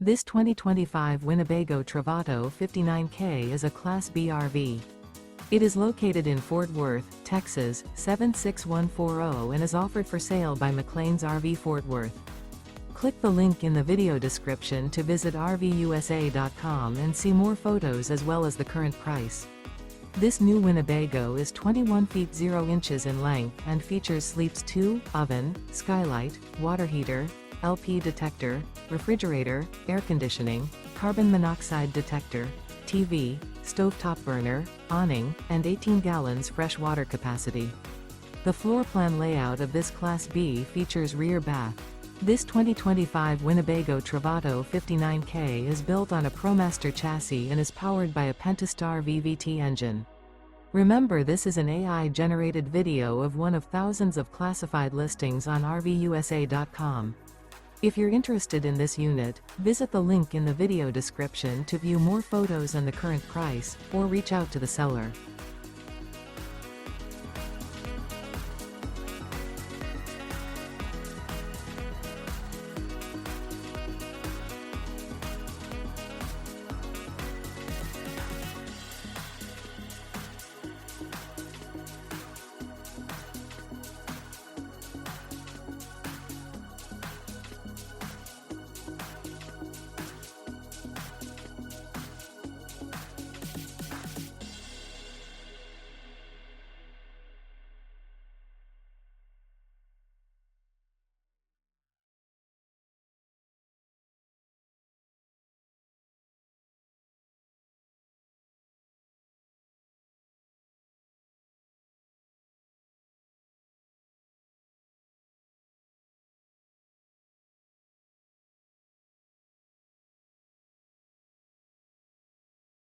This 2025 Winnebago Travato 59K is a Class B RV. It is located in Fort Worth, Texas, 76140 and is offered for sale by McClain's RV Fort Worth. Click the link in the video description to visit RVUSA.com and see more photos as well as the current price. This new Winnebago is 21 feet 0 inches in length and features sleeps 2, oven, skylight, water heater, LP detector, refrigerator, air conditioning, carbon monoxide detector, TV, stovetop burner, awning, and 18 gallons fresh water capacity. The floor plan layout of this Class B features rear bath. This 2025 Winnebago Travato 59K is built on a ProMaster chassis and is powered by a Pentastar VVT engine. Remember, this is an AI-generated video of one of thousands of classified listings on RVUSA.com. If you're interested in this unit, visit the link in the video description to view more photos and the current price, or reach out to the seller.